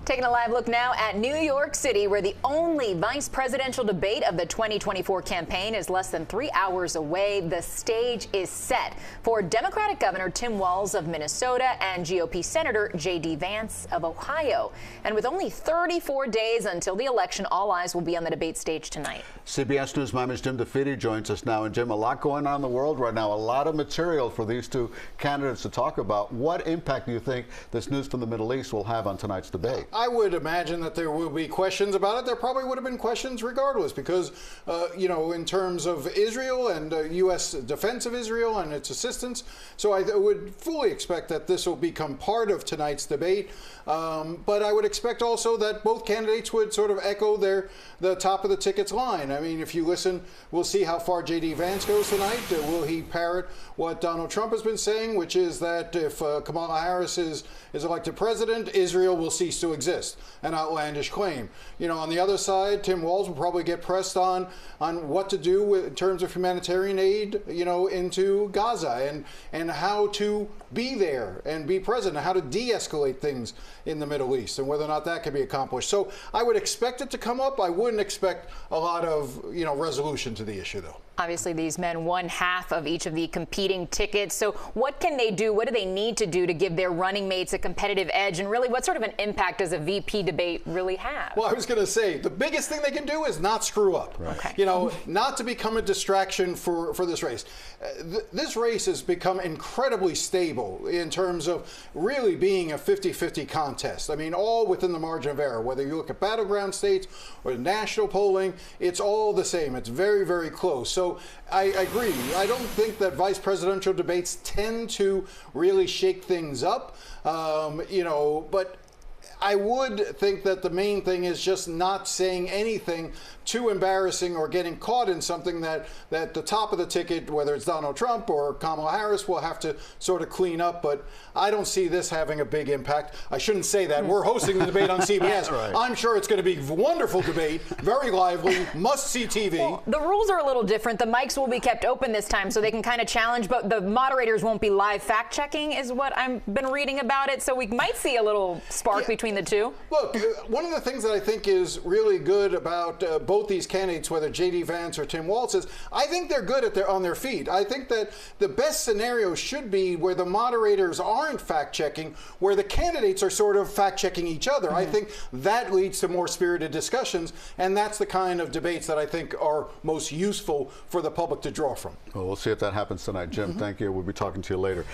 Taking a live look now at New York City, where the only vice presidential debate of the 2024 campaign is less than 3 hours away. The stage is set for Democratic Governor Tim Walz of Minnesota and GOP Senator J.D. Vance of Ohio. And with only 34 days until the election, all eyes will be on the debate stage tonight. CBS News Miami's Jim DeFede joins us now. And Jim, a lot going on in the world right now, a lot of material for these two candidates to talk about. What impact do you think this news from the Middle East will have on tonight's debate? I would imagine that there will be questions about it. There probably would have been questions regardless because, in terms of Israel and U.S. defense of Israel and its assistance. So I would fully expect that this will become part of tonight's debate. But I would expect also that both candidates would sort of echo the top of the tickets line. I mean, if you listen, we'll see how far J.D. Vance goes tonight. Will he parrot what Donald Trump has been saying, which is that if Kamala Harris is elected president, Israel will cease to exist? An outlandish claim. On the other side, Tim Walz will probably get pressed on what to do in terms of humanitarian aid, into Gaza and how to be there and be present and how to de-escalate things in the Middle East and whether or not that can be accomplished. So I would expect it to come up. I wouldn't expect a lot of, resolution to the issue, though. Obviously, these men won half of each of the competing tickets. So what can they do? What do they need to do to give their running mates a competitive edge? And really, what sort of an impact does a VP debate really have? Well, I was going to say, the biggest thing they can do is not screw up. Right. Okay. Not to become a distraction for this race. This race has become incredibly stable in terms of really being a 50-50 contest. I mean, all within the margin of error. Whether you look at battleground states or national polling, it's all the same. It's very, very close. So I agree. I don't think that vice presidential debates tend to really shake things up, but I would think that the main thing is just not saying anything too embarrassing or getting caught in something that the top of the ticket, whether it's Donald Trump or Kamala Harris, will have to sort of clean up. But I don't see this having a big impact. I shouldn't say that. We're hosting the debate on CBS. Right. I'm sure it's going to be a wonderful debate, very lively, must-see TV. Well, the rules are a little different. The mics will be kept open this time so they can kind of challenge, but the moderators won't be live fact-checking is what I've been reading about it. So we might see a little spark between the two. Look, one of the things that I think is really good about both these candidates, whether J.D. Vance or Tim Walz, is I think they're good on their feet. I think that the best scenario should be where the moderators aren't fact-checking, where the candidates are sort of fact-checking each other. I think that leads to more spirited discussions, and that's the kind of debates that I think are most useful for the public to draw from. Well, we'll see if that happens tonight. Jim, thank you. We'll be talking to you later.